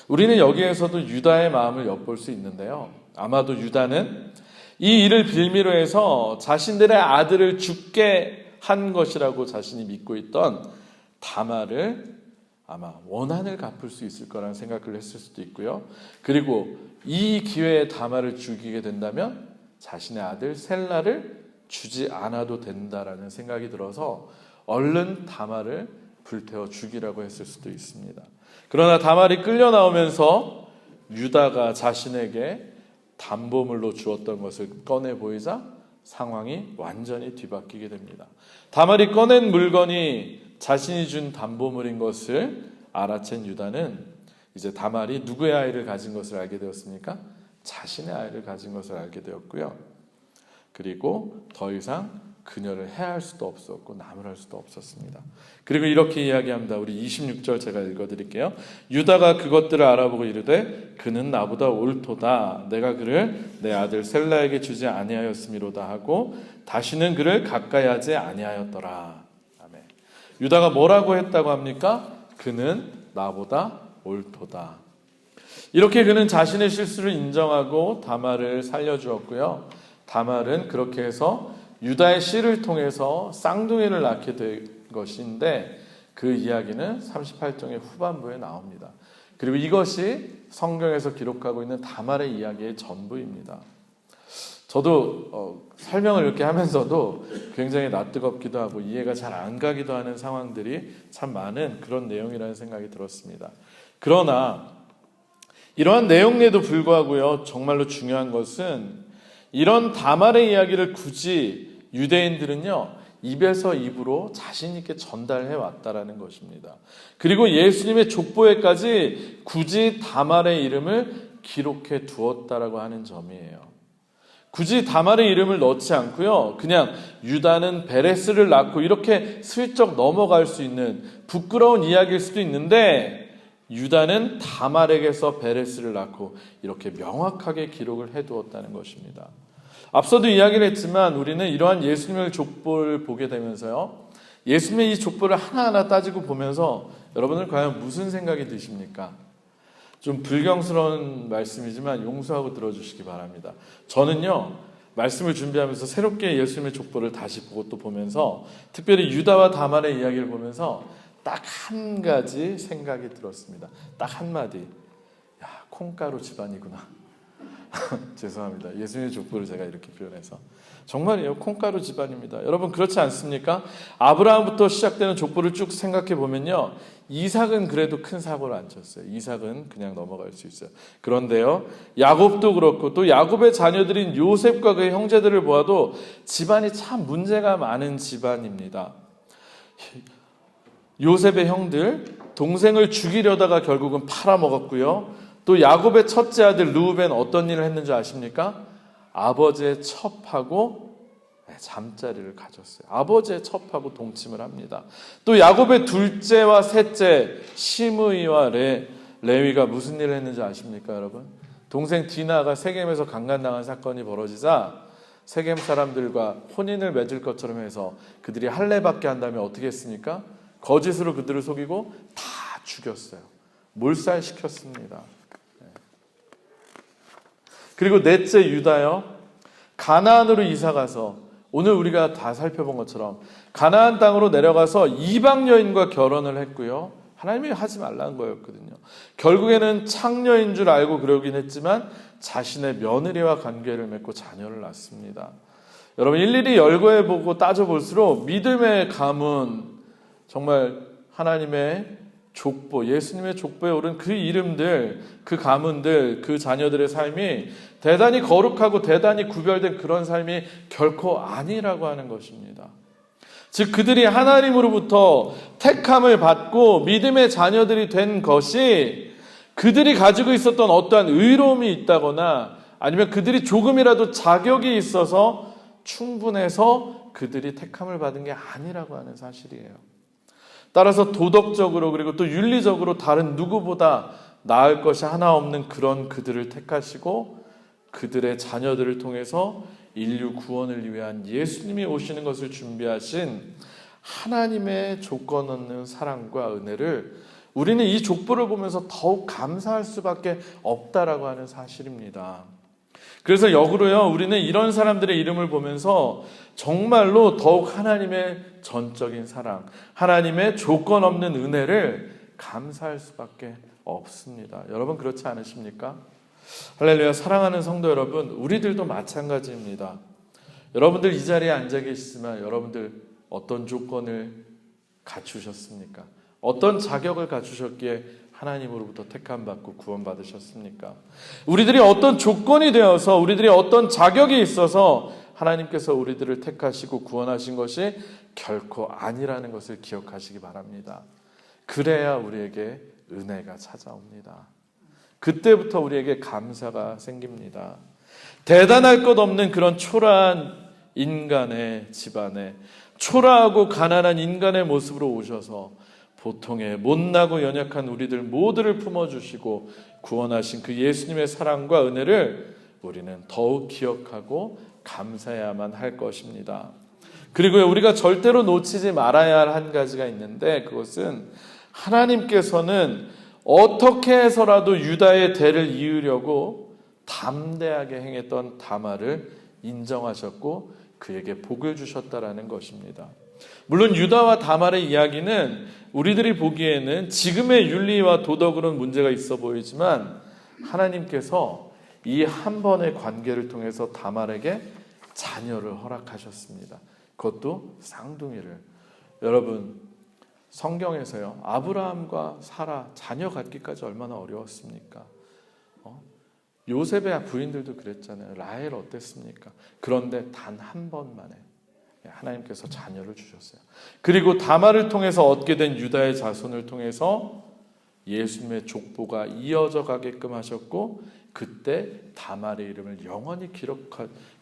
우리는 여기에서도 유다의 마음을 엿볼 수 있는데요, 아마도 유다는 이 일을 빌미로 해서 자신들의 아들을 죽게 한 것이라고 자신이 믿고 있던 다말을 아마 원한을 갚을 수 있을 거라는 생각을 했을 수도 있고요. 그리고 이 기회에 다말을 죽이게 된다면 자신의 아들 셀라를 주지 않아도 된다라는 생각이 들어서 얼른 다말을 불태워 죽이라고 했을 수도 있습니다. 그러나 다말이 끌려 나오면서 유다가 자신에게 담보물로 주었던 것을 꺼내 보이자 상황이 완전히 뒤바뀌게 됩니다. 다말이 꺼낸 물건이 자신이 준 담보물인 것을 알아챈 유다는 이제 다말이 누구의 아이를 가진 것을 알게 되었습니까? 자신의 아이를 가진 것을 알게 되었고요. 그리고 더 이상 그녀를 해할 수도 없었고 나무랄 수도 없었습니다. 그리고 이렇게 이야기합니다. 우리 26절 제가 읽어드릴게요. 유다가 그것들을 알아보고 이르되 그는 나보다 옳도다. 내가 그를 내 아들 셀라에게 주지 아니하였음이로다 하고 다시는 그를 가까이 하지 아니하였더라. 아멘. 유다가 뭐라고 했다고 합니까? 그는 나보다 옳도다. 이렇게 그는 자신의 실수를 인정하고 다말을 살려주었고요. 다말은 그렇게 해서 유다의 씨를 통해서 쌍둥이를 낳게 된 것인데 그 이야기는 38장의 후반부에 나옵니다. 그리고 이것이 성경에서 기록하고 있는 다말의 이야기의 전부입니다. 저도 설명을 이렇게 하면서도 굉장히 낯뜨겁기도 하고 이해가 잘 안 가기도 하는 상황들이 참 많은 그런 내용이라는 생각이 들었습니다. 그러나 이러한 내용에도 불구하고요, 정말로 중요한 것은 이런 다말의 이야기를 굳이 유대인들은요 입에서 입으로 자신 있게 전달해 왔다라는 것입니다. 그리고 예수님의 족보에까지 굳이 다말의 이름을 기록해 두었다라고 하는 점이에요. 굳이 다말의 이름을 넣지 않고요, 그냥 유다는 베레스를 낳고 이렇게 슬쩍 넘어갈 수 있는 부끄러운 이야기일 수도 있는데, 유다는 다말에게서 베레스를 낳고 이렇게 명확하게 기록을 해두었다는 것입니다. 앞서도 이야기를 했지만 우리는 이러한 예수님의 족보를 보게 되면서요, 예수님의 이 족보를 하나하나 따지고 보면서 여러분들 과연 무슨 생각이 드십니까? 좀 불경스러운 말씀이지만 용서하고 들어주시기 바랍니다. 저는요, 말씀을 준비하면서 새롭게 예수님의 족보를 다시 보고 또 보면서 특별히 유다와 다말의 이야기를 보면서 딱 한 가지 생각이 들었습니다. 딱 한마디. 야, 콩가루 집안이구나. 죄송합니다. 예수님의 족보를 제가 이렇게 표현해서. 정말이에요. 콩가루 집안입니다. 여러분 그렇지 않습니까? 아브라함부터 시작되는 족보를 쭉 생각해 보면요, 이삭은 그래도 큰 사고를 안 쳤어요. 이삭은 그냥 넘어갈 수 있어요. 그런데요, 야곱도 그렇고 또 야곱의 자녀들인 요셉과 그의 형제들을 보아도 집안이 참 문제가 많은 집안입니다. 요셉의 형들, 동생을 죽이려다가 결국은 팔아먹었고요. 또 야곱의 첫째 아들 르우벤 어떤 일을 했는지 아십니까? 아버지의 첩하고 잠자리를 가졌어요. 아버지의 첩하고 동침을 합니다. 또 야곱의 둘째와 셋째 시므이와 레위가 무슨 일을 했는지 아십니까, 여러분? 동생 디나가 세겜에서 강간당한 사건이 벌어지자 세겜 사람들과 혼인을 맺을 것처럼 해서 그들이 할례받게 한 다음에 어떻게 했습니까? 거짓으로 그들을 속이고 다 죽였어요. 몰살시켰습니다. 그리고 넷째 유다요, 가나안으로 이사가서 오늘 우리가 다 살펴본 것처럼 가나안 땅으로 내려가서 이방 여인과 결혼을 했고요. 하나님이 하지 말라는 거였거든요. 결국에는 창녀인 줄 알고 그러긴 했지만 자신의 며느리와 관계를 맺고 자녀를 낳습니다. 여러분, 일일이 열거해보고 따져볼수록 믿음의 가문, 정말 하나님의 족보, 예수님의 족보에 오른 그 이름들, 그 가문들, 그 자녀들의 삶이 대단히 거룩하고 대단히 구별된 그런 삶이 결코 아니라고 하는 것입니다. 즉 그들이 하나님으로부터 택함을 받고 믿음의 자녀들이 된 것이 그들이 가지고 있었던 어떠한 의로움이 있다거나 아니면 그들이 조금이라도 자격이 있어서 충분해서 그들이 택함을 받은 게 아니라고 하는 사실이에요. 따라서 도덕적으로 그리고 또 윤리적으로 다른 누구보다 나을 것이 하나 없는 그런 그들을 택하시고 그들의 자녀들을 통해서 인류 구원을 위한 예수님이 오시는 것을 준비하신 하나님의 조건 없는 사랑과 은혜를 우리는 이 족보를 보면서 더욱 감사할 수밖에 없다라고 하는 사실입니다. 그래서 역으로요, 우리는 이런 사람들의 이름을 보면서 정말로 더욱 하나님의 전적인 사랑, 하나님의 조건 없는 은혜를 감사할 수밖에 없습니다. 여러분 그렇지 않으십니까? 할렐루야. 사랑하는 성도 여러분, 우리들도 마찬가지입니다. 여러분들 이 자리에 앉아 계시지만 여러분들 어떤 조건을 갖추셨습니까? 어떤 자격을 갖추셨기에 하나님으로부터 택함받고 구원받으셨습니까? 우리들이 어떤 조건이 되어서 우리들이 어떤 자격이 있어서 하나님께서 우리들을 택하시고 구원하신 것이 결코 아니라는 것을 기억하시기 바랍니다. 그래야 우리에게 은혜가 찾아옵니다. 그때부터 우리에게 감사가 생깁니다. 대단할 것 없는 그런 초라한 인간의 집안에 초라하고 가난한 인간의 모습으로 오셔서 보통의 못나고 연약한 우리들 모두를 품어주시고 구원하신 그 예수님의 사랑과 은혜를 우리는 더욱 기억하고 감사해야만 할 것입니다. 그리고 우리가 절대로 놓치지 말아야 할 한 가지가 있는데 그것은 하나님께서는 어떻게 해서라도 유다의 대를 이으려고 담대하게 행했던 다말을 인정하셨고 그에게 복을 주셨다라는 것입니다. 물론 유다와 다말의 이야기는 우리들이 보기에는 지금의 윤리와 도덕으로는 문제가 있어 보이지만 하나님께서 이 한 번의 관계를 통해서 다말에게 자녀를 허락하셨습니다. 그것도 쌍둥이를. 여러분 성경에서요, 아브라함과 사라 자녀 갖기까지 얼마나 어려웠습니까? 요셉의 부인들도 그랬잖아요. 라헬 어땠습니까? 그런데 단 한 번만에 하나님께서 자녀를 주셨어요. 그리고 다말을 통해서 얻게 된 유다의 자손을 통해서 예수님의 족보가 이어져 가게끔 하셨고 그때 다말의 이름을 영원히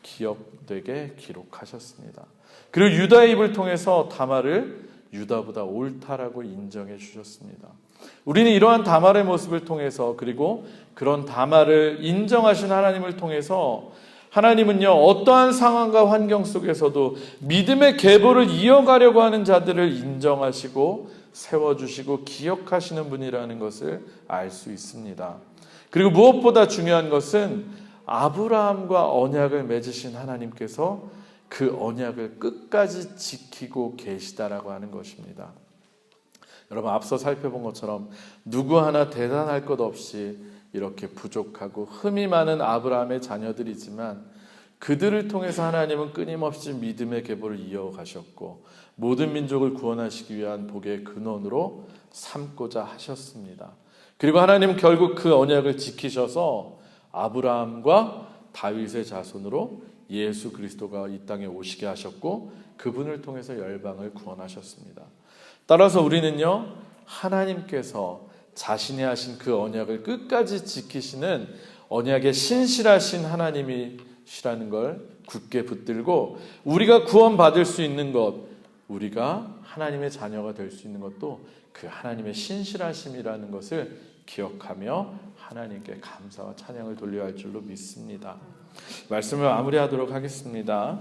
기억되게 기록하셨습니다. 그리고 유다의 입을 통해서 다말을 유다보다 옳다라고 인정해 주셨습니다. 우리는 이러한 다말의 모습을 통해서 그리고 그런 다말을 인정하신 하나님을 통해서 하나님은요, 어떠한 상황과 환경 속에서도 믿음의 계보를 이어가려고 하는 자들을 인정하시고 세워주시고 기억하시는 분이라는 것을 알 수 있습니다. 그리고 무엇보다 중요한 것은 아브라함과 언약을 맺으신 하나님께서 그 언약을 끝까지 지키고 계시다라고 하는 것입니다. 여러분 앞서 살펴본 것처럼 누구 하나 대단할 것 없이 이렇게 부족하고 흠이 많은 아브라함의 자녀들이지만 그들을 통해서 하나님은 끊임없이 믿음의 계보를 이어가셨고 모든 민족을 구원하시기 위한 복의 근원으로 삼고자 하셨습니다. 그리고 하나님은 결국 그 언약을 지키셔서 아브라함과 다윗의 자손으로 예수 그리스도가 이 땅에 오시게 하셨고 그분을 통해서 열방을 구원하셨습니다. 따라서 우리는요, 하나님께서 자신이 하신 그 언약을 끝까지 지키시는 언약의 신실하신 하나님이시라는 걸 굳게 붙들고 우리가 구원받을 수 있는 것, 우리가 하나님의 자녀가 될 수 있는 것도 그 하나님의 신실하심이라는 것을 기억하며 하나님께 감사와 찬양을 돌려야 할 줄로 믿습니다. 말씀을 마무리하도록 하겠습니다.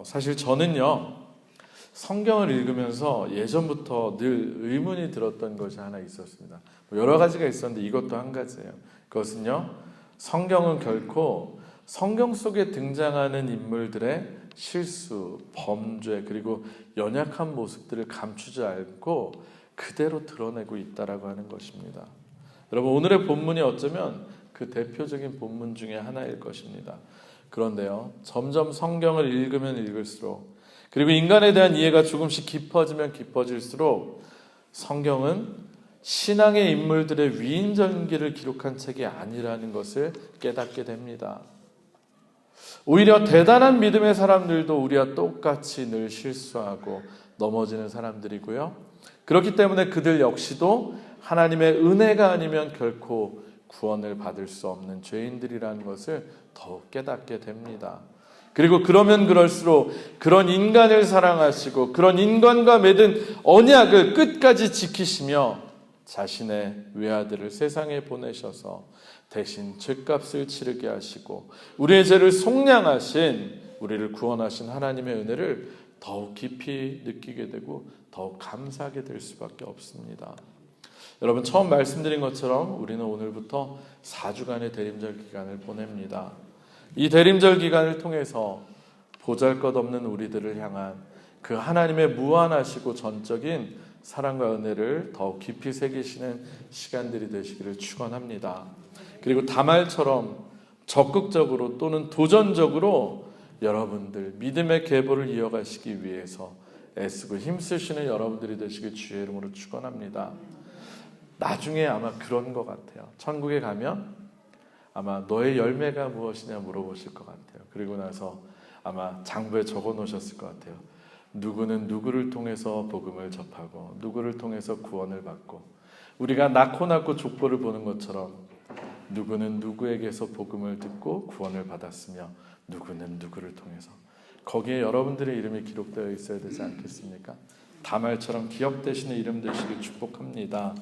사실 저는요, 성경을 읽으면서 예전부터 늘 의문이 들었던 것이 하나 있었습니다. 여러 가지가 있었는데 이것도 한 가지예요. 그것은요, 성경은 결코 성경 속에 등장하는 인물들의 실수, 범죄, 그리고 연약한 모습들을 감추지 않고 그대로 드러내고 있다라고 하는 것입니다. 여러분, 오늘의 본문이 어쩌면 그 대표적인 본문 중에 하나일 것입니다. 그런데요, 점점 성경을 읽으면 읽을수록, 그리고 인간에 대한 이해가 조금씩 깊어지면 깊어질수록 성경은 신앙의 인물들의 위인전기를 기록한 책이 아니라는 것을 깨닫게 됩니다. 오히려 대단한 믿음의 사람들도 우리와 똑같이 늘 실수하고 넘어지는 사람들이고요. 그렇기 때문에 그들 역시도 하나님의 은혜가 아니면 결코 구원을 받을 수 없는 죄인들이라는 것을 더욱 깨닫게 됩니다. 그리고 그러면 그럴수록 그런 인간을 사랑하시고 그런 인간과 맺은 언약을 끝까지 지키시며 자신의 외아들을 세상에 보내셔서 대신 죄값을 치르게 하시고 우리의 죄를 속량하신, 우리를 구원하신 하나님의 은혜를 더욱 깊이 느끼게 되고 더욱 감사하게 될 수밖에 없습니다. 여러분, 처음 말씀드린 것처럼 우리는 오늘부터 4주간의 대림절 기간을 보냅니다. 이 대림절 기간을 통해서 보잘것없는 우리들을 향한 그 하나님의 무한하시고 전적인 사랑과 은혜를 더욱 깊이 새기시는 시간들이 되시기를 축원합니다. 그리고 다말처럼 적극적으로 또는 도전적으로 여러분들 믿음의 계보를 이어가시기 위해서 애쓰고 힘쓰시는 여러분들이 되시길 주의 이름으로 축원합니다. 나중에 아마 그런 것 같아요. 천국에 가면 아마 너의 열매가 무엇이냐 물어보실 것 같아요. 그리고 나서 아마 장부에 적어 놓으셨을 것 같아요. 누구는 누구를 통해서 복음을 접하고 누구를 통해서 구원을 받고, 우리가 낳고 족보를 보는 것처럼 누구는 누구에게서 복음을 듣고 구원을 받았으며 누구는 누구를 통해서, 거기에 여러분들의 이름이 기록되어 있어야 되지 않겠습니까? 다말처럼 기억되시는 이름 되시길 축복합니다.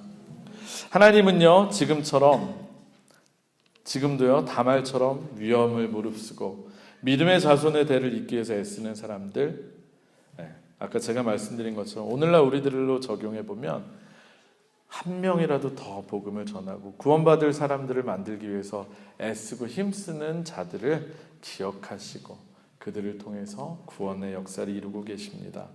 하나님은요, 지금도요, 다말처럼 위험을 무릅쓰고 믿음의 자손의 대를 잇기 위해서 애쓰는 사람들, 아까 제가 말씀드린 것처럼 오늘날 우리들로 적용해 보면 한 명이라도 더 복음을 전하고 구원받을 사람들을 만들기 위해서 애쓰고 힘쓰는 자들을 기억하시고 그들을 통해서 구원의 역사를 이루고 계십니다.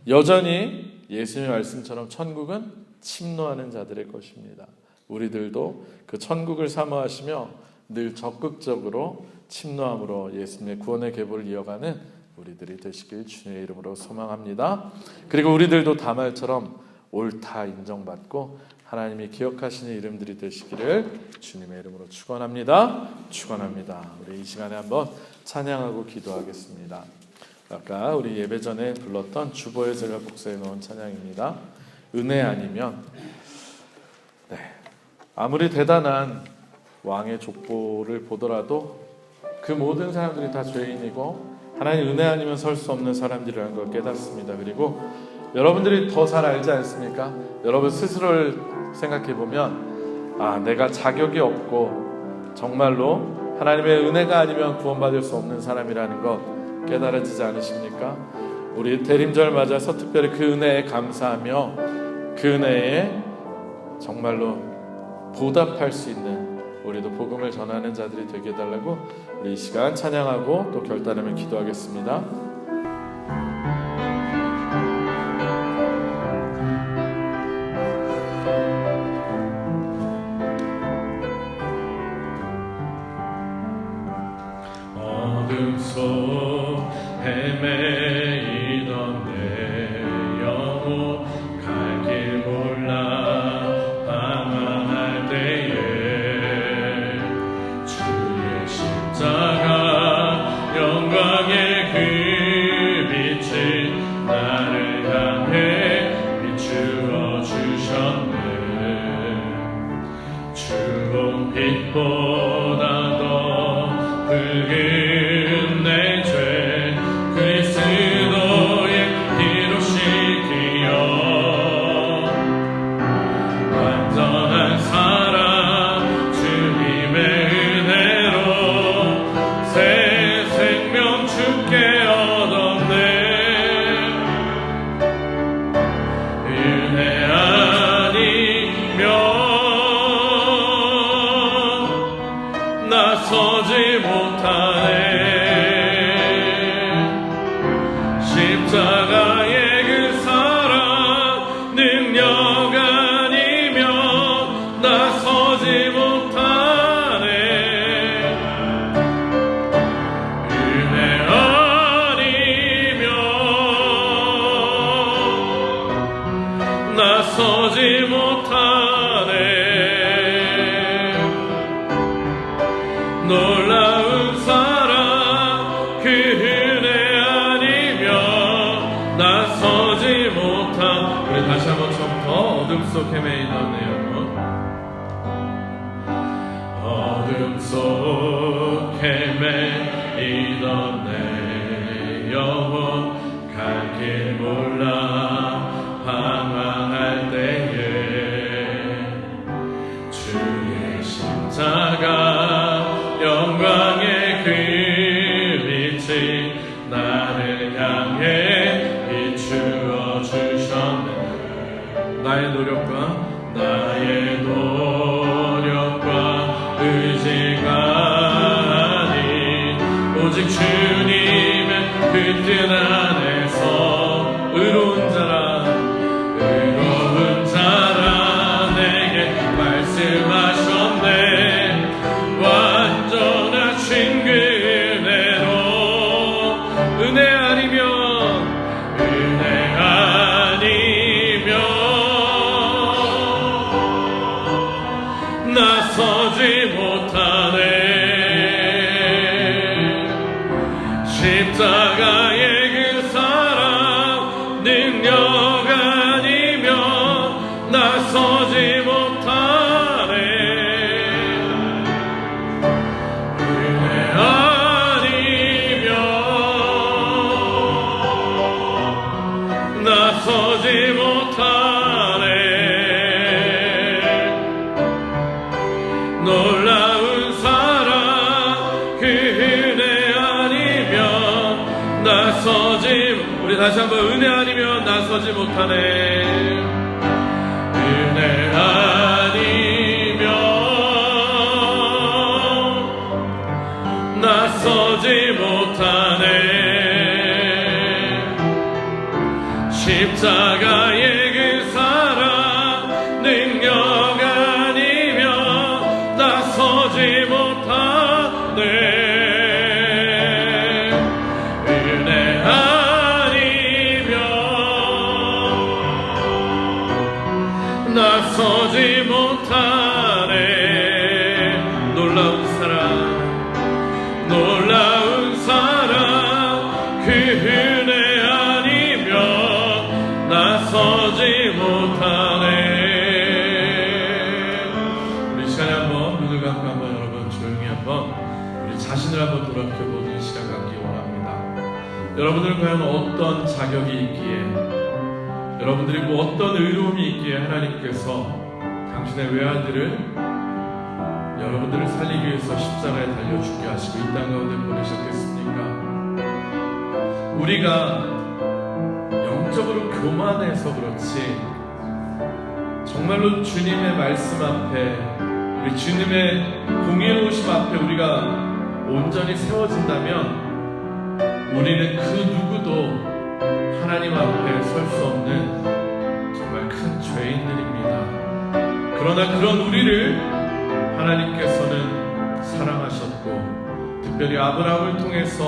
여전히 예수님의 말씀처럼 천국은 침노하는 자들의 것입니다. 우리들도 그 천국을 사모하시며 늘 적극적으로 침노함으로 예수님의 구원의 계보를 이어가는 우리들이 되시길 주님의 이름으로 소망합니다. 그리고 우리들도 다말처럼 옳다 인정받고 하나님이 기억하시는 이름들이 되시기를 주님의 이름으로 축원합니다. 우리 이 시간에 한번 찬양하고 기도하겠습니다. 아까 우리 예배 전에 불렀던 주보에 제가 복사해 놓은 찬양입니다. 은혜 아니면. 아무리 대단한 왕의 족보를 보더라도 그 모든 사람들이 다 죄인이고 하나님 은혜 아니면 설 수 없는 사람들이라는 걸 깨닫습니다. 그리고 여러분들이 더 잘 알지 않습니까? 여러분 스스로를 생각해 보면 내가 자격이 없고 정말로 하나님의 은혜가 아니면 구원받을 수 없는 사람이라는 것 깨달아지지 않으십니까? 우리 대림절 맞아서 특별히 그 은혜에 감사하며 그 은혜에 정말로 보답할 수 있는 우리도 복음을 전하는 자들이 되게 해달라고 우리 이 시간 찬양하고 또 결단하며 기도하겠습니다. 어둠 속 헤매이던 내 영혼 갈 길 몰라 방황할 때에 주의 십자가 영광의 그 빛이 나를 향해 비추어 주셨네. 주홍 빛보다 더 붉은 내 죄 그리스도의 피로 씻기어 완전한 사랑 주님의 은혜로 나서지 못하네. 십자가의 그 사랑 능력 아니면 나서지 못하네. 은혜 아니면 나서지 못하네. 놀라운 사랑 그 은혜 아니면 나서지 못한. 우리 다시 한번 처음부터 어둠 속 헤매이던 내 영혼, 어둠 속 헤매이던 내 영혼, 갈 길 몰라 방황할 때에 주의 십자가 영광의 그 빛이 나를 향해 비추어 주셨네. 나의 노력과 의지가 아닌 오직 주님의 그 뜻 안에서 의로운 자라 내게 말씀하셨네. 완전하신 그 은혜로. 은혜 아니면 나서지 못하네. 십자가의 그 사랑 능력 아니면 나서지 못하네. 은혜 아니면 나서지 못하네. 놀라운 사랑 그 은혜 아니면 나서지. 우리 다시 한번 은혜 아니면 나서지 못하네. 은혜 아니면 나서지 못하네. 십자가의 그 사랑 능력 아니면 나서지 못하네. 은혜 아니면 나서지 못하네. 놀라운 사랑 그 은혜 아니면 나서지 못하네. 우리 시간에 한번 눈을 감고 한번 여러분 조용히 한번 우리 자신을 한번 돌아보는 시간 갖기 원합니다. 여러분들은 과연 어떤 자격이 있기에, 여러분들이 뭐 어떤 의로움이 있기에 하나님께서 당신의 외아들을 여러분들을 살리기 위해서 십자가에 달려 죽게 하시고 이 땅 가운데 보내셨겠습니까? 우리가 영적으로 교만해서 그렇지, 정말로 주님의 말씀 앞에, 우리 주님의 공의로우심 앞에 우리가 온전히 세워진다면 우리는 그 누구도 하나님 앞에 설 수 없는 정말 큰 죄인들입니다. 그러나 그런 우리를 하나님께서는 사랑하셨고, 특별히 아브라함을 통해서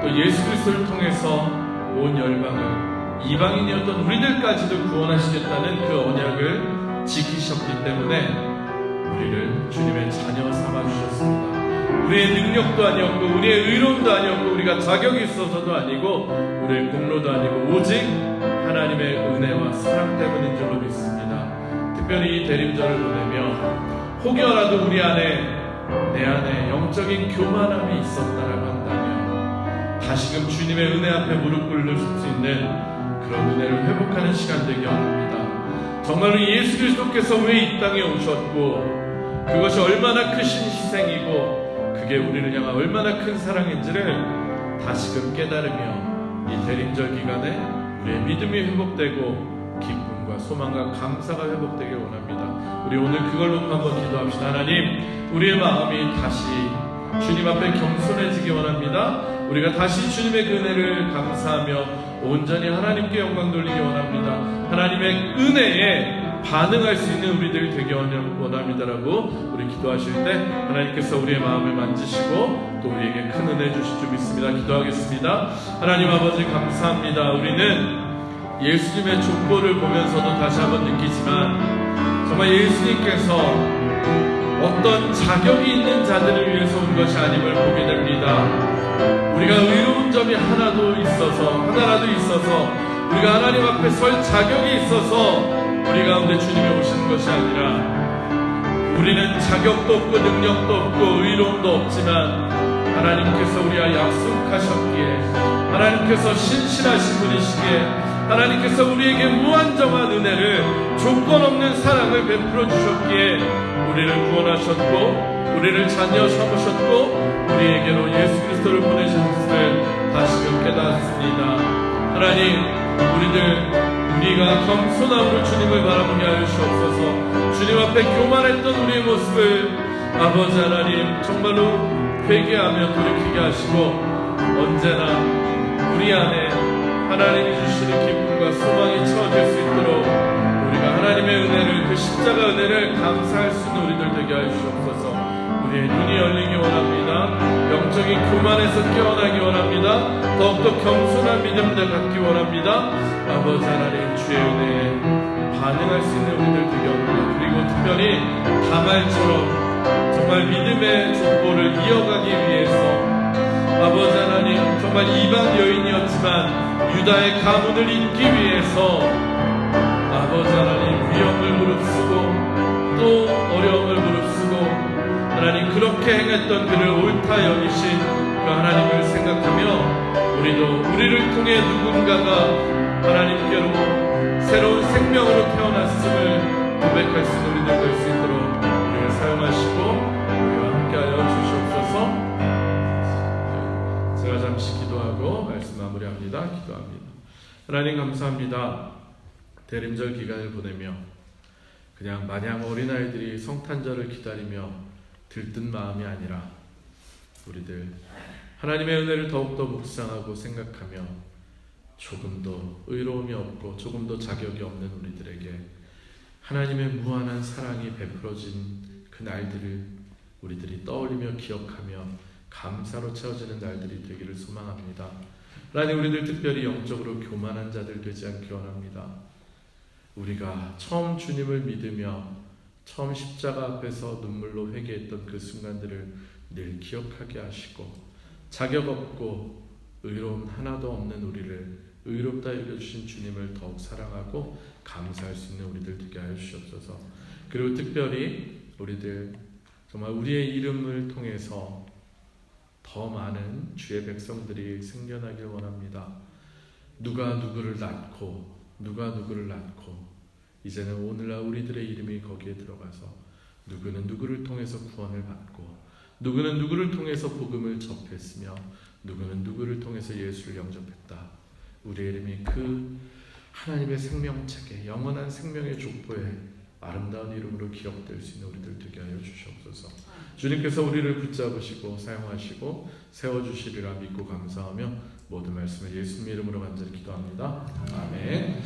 또 예수 그리스도를 통해서 온 열방을, 이방인이었던 우리들까지도 구원하시겠다는 그 언약을 지키셨기 때문에 우리를 주님의 자녀 삼아주셨습니다. 우리의 능력도 아니었고 우리의 의로움도 아니었고 우리가 자격이 있어서도 아니고 우리의 공로도 아니고 오직 하나님의 은혜와 사랑 때문인 줄로 믿습니다. 특별히 이 대림절을 보내며 혹여라도 우리 안에, 내 안에 영적인 교만함이 있었다라고 한다면 다시금 주님의 은혜 앞에 무릎 꿇을 수 있는 그런 은혜를 회복하는 시간 되기 원합니다. 정말로 예수 그리스도께서 왜 이 땅에 오셨고 그것이 얼마나 크신 희생이고 그게 우리를 향한 얼마나 큰 사랑인지를 다시금 깨달으며 이 대림절 기간에 우리의 믿음이 회복되고 기쁨과 소망과 감사가 회복되길 원합니다. 우리 오늘 그걸 놓고 한번 기도합시다. 하나님, 우리의 마음이 다시 주님 앞에 겸손해지기 원합니다. 우리가 다시 주님의 그 은혜를 감사하며 온전히 하나님께 영광 돌리기 원합니다. 하나님의 은혜에 반응할 수 있는 우리들 되기 원합니다라고 우리 기도하실 때 하나님께서 우리의 마음을 만지시고 또 우리에게 큰 은혜 주실 줄 믿습니다. 기도하겠습니다. 하나님 아버지 감사합니다. 우리는 예수님의 족보를 보면서도 다시 한번 느끼지만 정말 예수님께서 어떤 자격이 있는 자들을 위해서 온 것이 아님을 보게 됩니다. 우리가 의로운 점이 하나라도 있어서 우리가 하나님 앞에 설 자격이 있어서 우리 가운데 주님이 오시는 것이 아니라 우리는 자격도 없고 능력도 없고 의로움도 없지만 하나님께서 우리와 약속하셨기에 하나님께서 신실하신 분이시기에 하나님께서 우리에게 무한정한 은혜를 조건 없는 사랑을 베풀어 주셨기에 우리를 구원하셨고 우리를 자녀 삼으셨고 우리에게로 예수 그리스도를 보내셨음을 다시금 깨닫습니다. 하나님 우리가 겸손함으로 주님을 바라보게 하여 주옵소서. 주님 앞에 교만했던 우리의 모습을 아버지 하나님 정말로 회개하며 돌이키게 하시고 언제나 우리 안에 하나님이 주시는 기쁨과 소망이 채워질 수 있도록 우리가 하나님의 은혜를 그 십자가 은혜를 감사할 수 있는 우리들 되게 하여 주옵소서. 우리의 눈이 열리기 원합니다. 영적인 교만에서 깨어나기 원합니다. 더욱더 겸손한 믿음들 갖기 원합니다. 아버지 하나님 주의 은혜에 반응할 수 있는 우리들 되게 원합니다. 그리고 특별히 다말처럼 정말 믿음의 족보를 이어가기 위해서 아버지 하나님 정말 이방 여인이었지만 유다의 가문을 잇기 위해서 아버지 하나님 위험을 무릅쓰고 또 어려움을 무릅쓰고 하나님 그렇게 행했던 그를 옳다 여기신 그 하나님을 생각하며 우리도 우리를 통해 누군가가 하나님께로 새로운 생명으로 태어났음을 고백할 수 있는 우리들 될 수 있도록 우리를 사용하시고 우리와 함께하여 주시옵소서. 제가 잠시 기도하고 말씀 마무리합니다. 기도합니다. 하나님 감사합니다. 대림절 기간을 보내며 그냥 마냥 어린아이들이 성탄절을 기다리며 들뜬 마음이 아니라 우리들 하나님의 은혜를 더욱더 묵상하고 생각하며 조금도 의로움이 없고 조금도 자격이 없는 우리들에게 하나님의 무한한 사랑이 베풀어진 그 날들을 우리들이 떠올리며 기억하며 감사로 채워지는 날들이 되기를 소망합니다. 하나님 우리들 특별히 영적으로 교만한 자들 되지 않기 원합니다. 우리가 처음 주님을 믿으며 처음 십자가 앞에서 눈물로 회개했던 그 순간들을 늘 기억하게 하시고 자격 없고 의로움 하나도 없는 우리를 의롭다 여겨주신 주님을 더욱 사랑하고 감사할 수 있는 우리들 되게 하여 주시옵소서. 그리고 특별히 우리들 정말 우리의 이름을 통해서 더 많은 주의 백성들이 생겨나길 원합니다. 누가 누구를 낳고 이제는 오늘날 우리들의 이름이 거기에 들어가서 누구는 누구를 통해서 구원을 받고 누구는 누구를 통해서 복음을 접했으며 누구는 누구를 통해서 예수를 영접했다. 우리의 이름이 그 하나님의 생명책에 영원한 생명의 족보에 아름다운 이름으로 기억될 수 있는 우리들 되게 하여 주시옵소서. 주님께서 우리를 붙잡으시고 사용하시고 세워주시리라 믿고 감사하며 모든 말씀을 예수님의 이름으로 간절히 기도합니다. 아멘.